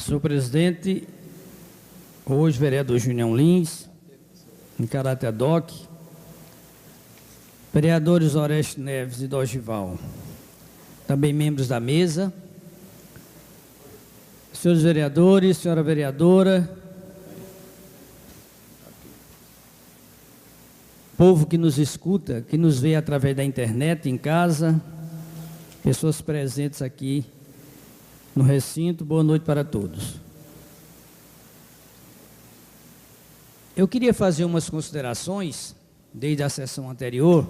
Senhor presidente, hoje vereador Junião Lins, em caráter ad hoc, vereadores Oreste Neves e Dogival, também membros da mesa, senhores vereadores, senhora vereadora, povo que nos escuta, que nos vê através da internet, em casa, pessoas presentes aqui no recinto, boa noite para todos. Eu queria fazer umas considerações, desde a sessão anterior,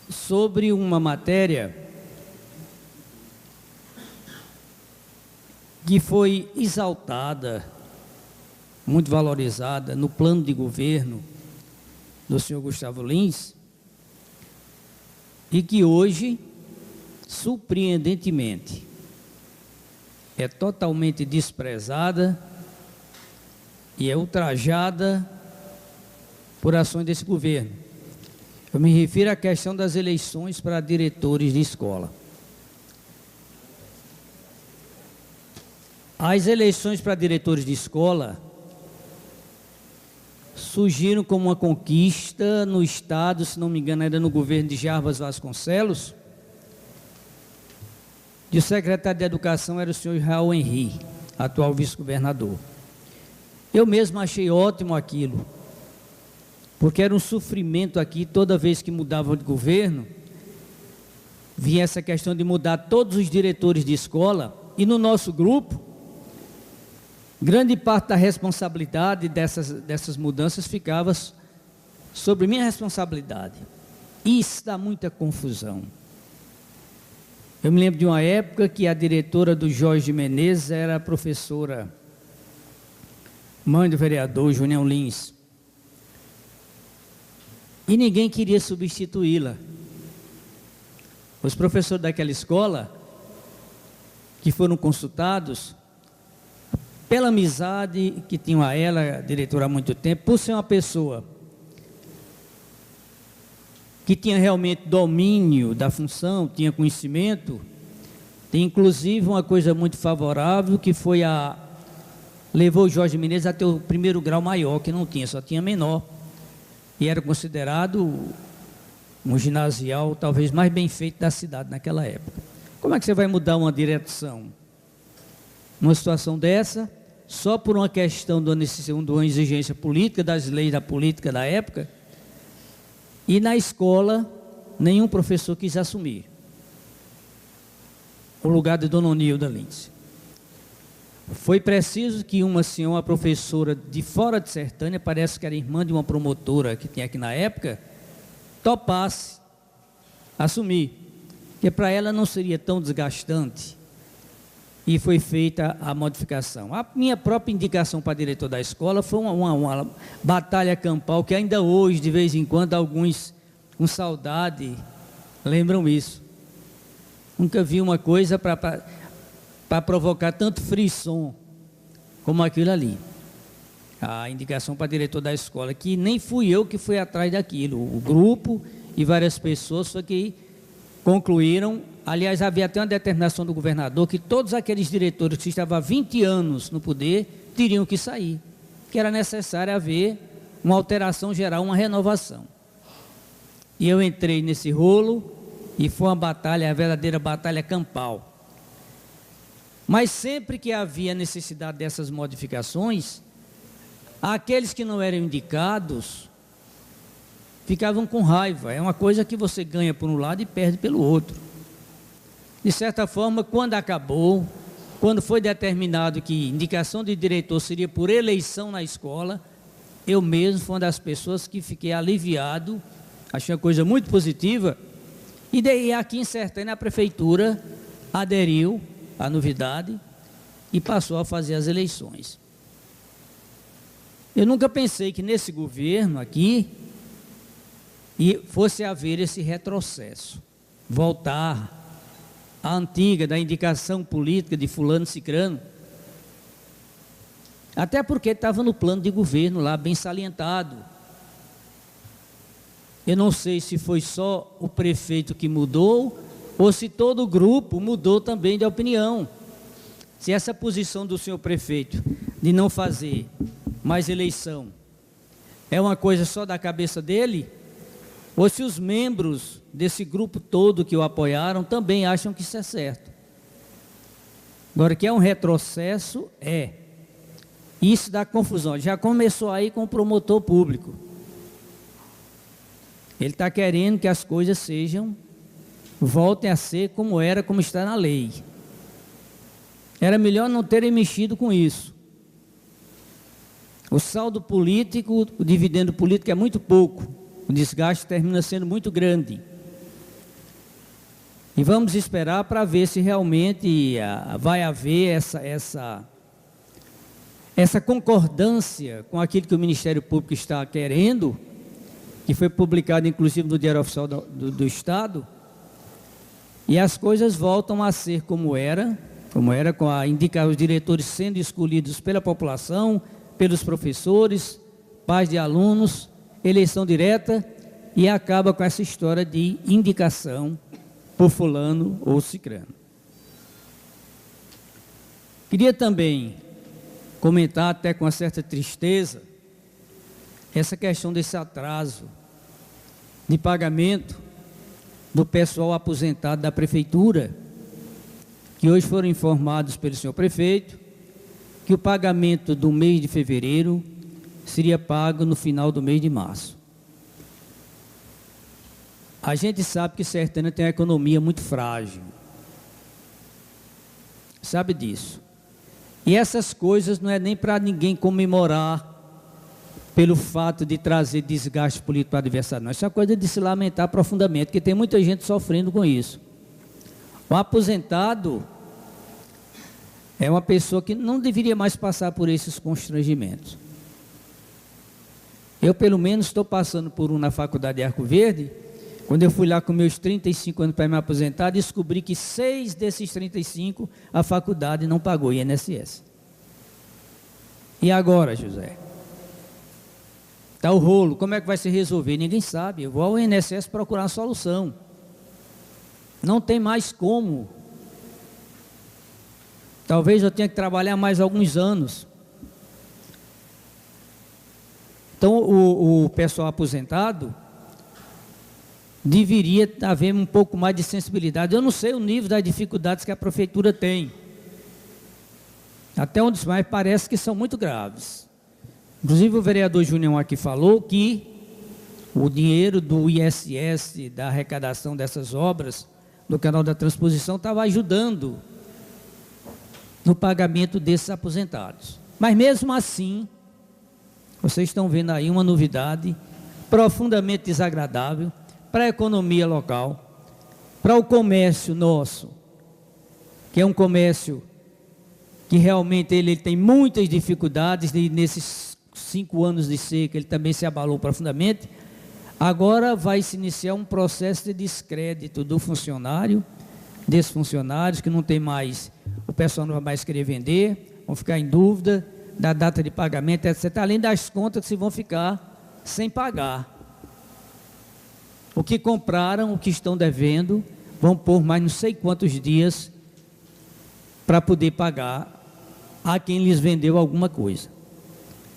sobre uma matéria que foi exaltada, muito valorizada no plano de governo do senhor Gustavo Lins, e que hoje, surpreendentemente, é totalmente desprezada e é ultrajada por ações desse governo. Eu me refiro à questão das eleições para diretores de escola. As eleições para diretores de escola surgiram como uma conquista no estado, se não me engano, era no governo de Jarbas Vasconcelos, e o secretário de Educação era o senhor Raul Henri, atual vice-governador. Eu mesmo achei ótimo aquilo, porque era um sofrimento aqui, toda vez que mudava de governo, vinha essa questão de mudar todos os diretores de escola, e no nosso grupo, grande parte da responsabilidade dessas mudanças ficava sobre minha responsabilidade. Isso dá muita confusão. Eu me lembro de uma época que a diretora do Jorge Menezes era a professora, mãe do vereador Junião Lins. E ninguém queria substituí-la. Os professores daquela escola, que foram consultados, pela amizade que tinham a ela, a diretora há muito tempo, por ser uma pessoa que tinha realmente domínio da função, tinha conhecimento, tem inclusive uma coisa muito favorável, que foi levou o Jorge Menezes a ter o primeiro grau maior, que não tinha, só tinha menor, e era considerado um ginasial talvez mais bem feito da cidade naquela época. Como é que você vai mudar uma direção numa situação dessa, só por uma questão de uma exigência política, das leis da política da época? E na escola, nenhum professor quis assumir o lugar de Dona Onilda Lins. Foi preciso que uma senhora, uma professora de fora de Sertânia, parece que era irmã de uma promotora que tinha aqui na época, topasse assumir, porque para ela não seria tão desgastante. E foi feita a modificação. A minha própria indicação para diretor da escola foi uma batalha campal, que ainda hoje, de vez em quando, alguns com saudade lembram isso. Nunca vi uma coisa para provocar tanto frisson como aquilo ali. A indicação para diretor da escola, que nem fui eu que fui atrás daquilo. O grupo e várias pessoas foi que concluíram. Aliás, havia até uma determinação do governador que todos aqueles diretores que estavam há 20 anos no poder teriam que sair, que era necessário haver uma alteração geral, uma renovação. E eu entrei nesse rolo e foi uma batalha, a verdadeira batalha campal. Mas sempre que havia necessidade dessas modificações, aqueles que não eram indicados ficavam com raiva. É uma coisa que você ganha por um lado e perde pelo outro. De certa forma, quando acabou, quando foi determinado que indicação de diretor seria por eleição na escola, eu mesmo fui uma das pessoas que fiquei aliviado, achei uma coisa muito positiva, e daí aqui em Sertânia a prefeitura aderiu à novidade e passou a fazer as eleições. Eu nunca pensei que nesse governo aqui fosse haver esse retrocesso, voltar a antiga da indicação política de fulano cicrano, até porque estava no plano de governo lá, bem salientado. Eu não sei se foi só o prefeito que mudou, ou se todo o grupo mudou também de opinião. se essa posição do senhor prefeito de não fazer mais eleição é uma coisa só da cabeça dele, ou se os membros desse grupo todo que o apoiaram também acham que isso é certo. Agora, que é um retrocesso, é. Isso dá confusão. Já começou aí com o promotor público. Ele está querendo que as coisas voltem a ser como era, como está na lei. Era melhor não terem mexido com isso. O saldo político, o dividendo político é muito pouco. O desgaste termina sendo muito grande. E vamos esperar para ver se realmente vai haver essa concordância com aquilo que o Ministério Público está querendo, que foi publicado inclusive no Diário Oficial do Estado, e as coisas voltam a ser como era com os diretores sendo escolhidos pela população, pelos professores, pais de alunos, eleição direta, e acaba com essa história de indicação por fulano ou cicrano. Queria também comentar, até com uma certa tristeza, essa questão desse atraso de pagamento do pessoal aposentado da prefeitura, que hoje foram informados pelo senhor prefeito, que o pagamento do mês de fevereiro seria pago no final do mês de março. A gente sabe que Sertânia tem uma economia muito frágil. Sabe disso. E essas coisas não é nem para ninguém comemorar pelo fato de trazer desgaste político para o adversário, não. Isso é uma coisa de se lamentar profundamente, porque tem muita gente sofrendo com isso. O aposentado é uma pessoa que não deveria mais passar por esses constrangimentos. Eu, pelo menos, estou passando por um na faculdade de Arco Verde. Quando eu fui lá com meus 35 anos para me aposentar, descobri que 6 desses 35 a faculdade não pagou INSS. E agora, José? Está o rolo, como é que vai se resolver? Ninguém sabe. Eu vou ao INSS procurar uma solução. Não tem mais como. Talvez eu tenha que trabalhar mais alguns anos. Então, o pessoal aposentado deveria haver um pouco mais de sensibilidade. Eu não sei o nível das dificuldades que a prefeitura tem. Até onde mais parece que são muito graves. Inclusive o vereador Júnior aqui falou que o dinheiro do ISS, da arrecadação dessas obras, do canal da transposição, estava ajudando no pagamento desses aposentados. Mas mesmo assim, vocês estão vendo aí uma novidade profundamente desagradável para a economia local, para o comércio nosso, que é um comércio que realmente ele tem muitas dificuldades, e nesses 5 anos de seca ele também se abalou profundamente. Agora vai se iniciar um processo de descrédito do funcionário, desses funcionários que não tem mais, o pessoal não vai mais querer vender, vão ficar em dúvida da data de pagamento, etc. Além das contas que se vão ficar sem pagar. O que compraram, o que estão devendo, vão pôr mais não sei quantos dias para poder pagar a quem lhes vendeu alguma coisa.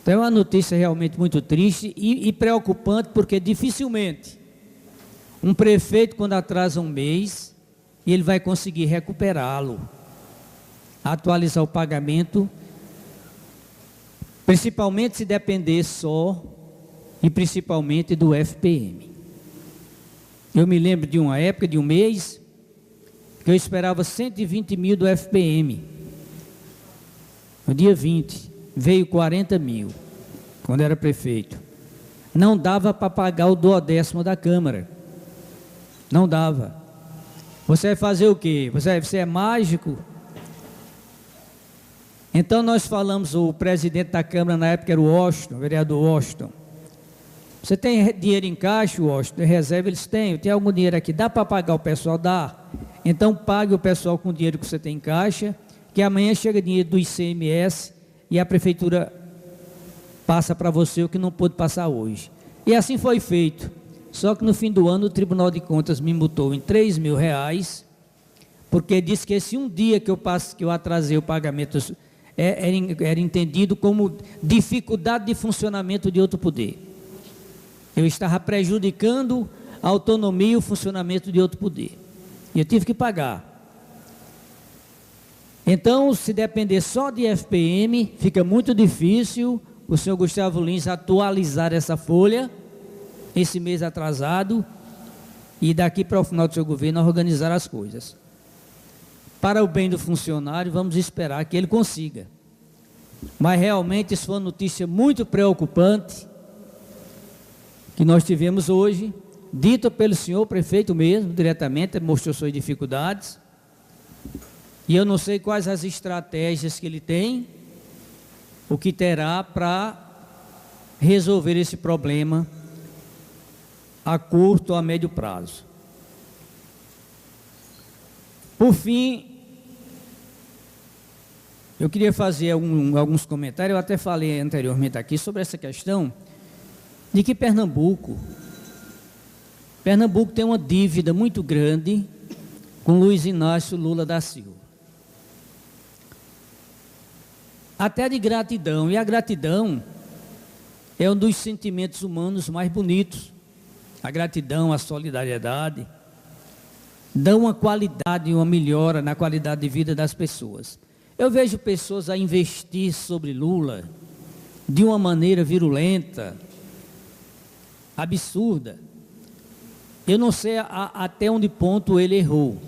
Então é uma notícia realmente muito triste e preocupante, porque dificilmente um prefeito, quando atrasa um mês, ele vai conseguir recuperá-lo, atualizar o pagamento, principalmente se depender só e principalmente do FPM. Eu me lembro de uma época, de um mês, que eu esperava 120 mil do FPM. No dia 20, veio 40 mil, quando era prefeito. Não dava para pagar o 12º da Câmara. Não dava. Você vai fazer o quê? Você é mágico? Então nós falamos, o presidente da Câmara na época era o Washington, o vereador Washington. Você tem dinheiro em caixa, Washington? Em reserva eles têm. Eu tenho algum dinheiro aqui, dá para pagar o pessoal? Dá. Então pague o pessoal com o dinheiro que você tem em caixa, que amanhã chega dinheiro do ICMS e a prefeitura passa para você o que não pôde passar hoje. E assim foi feito. Só que no fim do ano o Tribunal de Contas me multou em R$3.000 porque disse que esse um dia que eu atrasei o pagamento era entendido como dificuldade de funcionamento de outro poder. Eu estava prejudicando a autonomia e o funcionamento de outro poder. E eu tive que pagar. Então, se depender só de FPM, fica muito difícil o senhor Gustavo Lins atualizar essa folha, esse mês atrasado, e daqui para o final do seu governo organizar as coisas. Para o bem do funcionário, vamos esperar que ele consiga. Mas realmente isso foi uma notícia muito preocupante que nós tivemos hoje, dita pelo senhor prefeito mesmo, diretamente, mostrou suas dificuldades. E eu não sei quais as estratégias que ele tem, o que terá para resolver esse problema a curto ou a médio prazo. Por fim, eu queria fazer alguns comentários, eu até falei anteriormente aqui sobre essa questão de que Pernambuco tem uma dívida muito grande com Luiz Inácio Lula da Silva. Até de gratidão, e a gratidão é um dos sentimentos humanos mais bonitos. A gratidão, a solidariedade, dão uma qualidade, uma melhora na qualidade de vida das pessoas. Eu vejo pessoas a investir sobre Lula de uma maneira virulenta, absurda. Eu não sei até onde ponto ele errou.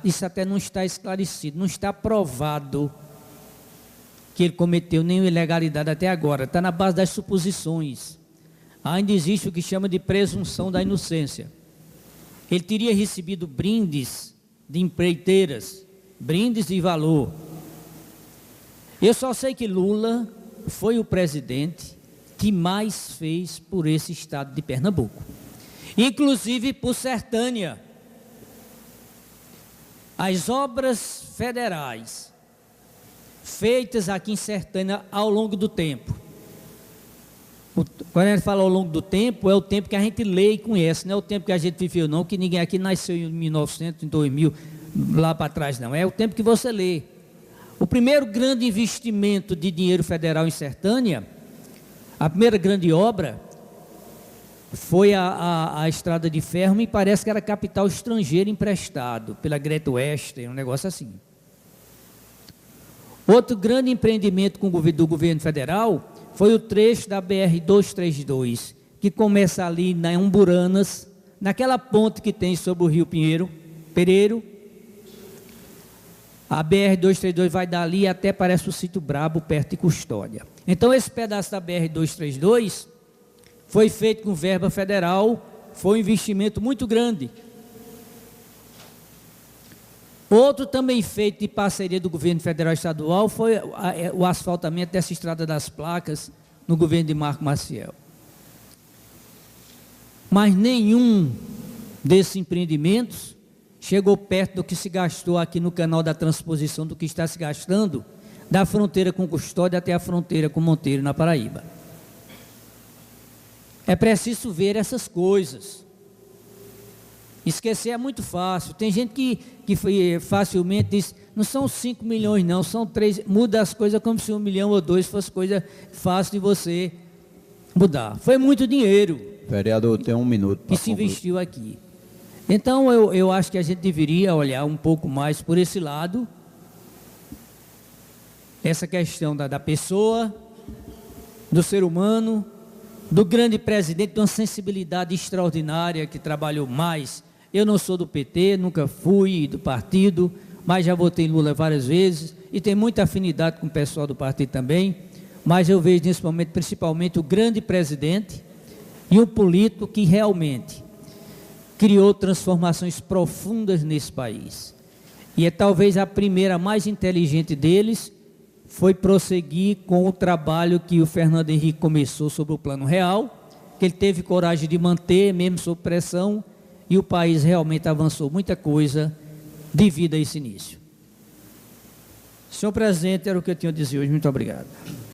Isso até não está esclarecido, não está provado que ele cometeu nenhuma ilegalidade até agora. Está na base das suposições. Ainda existe o que chama de presunção da inocência. Ele teria recebido brindes de empreiteiras, brindes de valor. Eu só sei que Lula foi o presidente que mais fez por esse estado de Pernambuco, inclusive por Sertânia. As obras federais feitas aqui em Sertânia ao longo do tempo. Quando a gente fala ao longo do tempo, é o tempo que a gente lê e conhece, não é o tempo que a gente viveu não, que ninguém aqui nasceu em 1900, em 2000, lá para trás não, é o tempo que você lê. O primeiro grande investimento de dinheiro federal em Sertânia, a primeira grande obra, foi a estrada de ferro, me parece que era capital estrangeiro emprestado, pela Great Western, um negócio assim. Outro grande empreendimento do governo federal foi o trecho da BR-232, que começa ali em Umburanas, naquela ponte que tem sobre o rio Pereiro. A BR-232 vai dali até parece o Sítio Brabo, perto de Custódia. Então esse pedaço da BR-232 foi feito com verba federal, foi um investimento muito grande. Outro também feito de parceria do governo federal e estadual foi o asfaltamento dessa estrada das placas no governo de Marco Maciel. Mas nenhum desses empreendimentos chegou perto do que se gastou aqui no canal da transposição, do que está se gastando da fronteira com Custódia até a fronteira com Monteiro, na Paraíba. É preciso ver essas coisas. Esquecer é muito fácil. Tem gente que facilmente diz, não são 5 milhões não, são 3, muda as coisas como se 1 milhão ou 2 fosse coisa fácil de você mudar. Foi muito dinheiro. Vereador, tem 1 minuto. Que se investiu aqui. Então eu acho que a gente deveria olhar um pouco mais por esse lado, essa questão da pessoa, do ser humano, do grande presidente, de uma sensibilidade extraordinária que trabalhou mais. Eu não sou do PT, nunca fui do partido, mas já votei em Lula várias vezes e tenho muita afinidade com o pessoal do partido também, mas eu vejo nesse momento principalmente o grande presidente e um político que realmente criou transformações profundas nesse país. E é talvez a primeira mais inteligente deles foi prosseguir com o trabalho que o Fernando Henrique começou sobre o Plano Real, que ele teve coragem de manter, mesmo sob pressão, e o país realmente avançou muita coisa devido a esse início. Senhor presidente, era o que eu tinha a dizer hoje. Muito obrigado.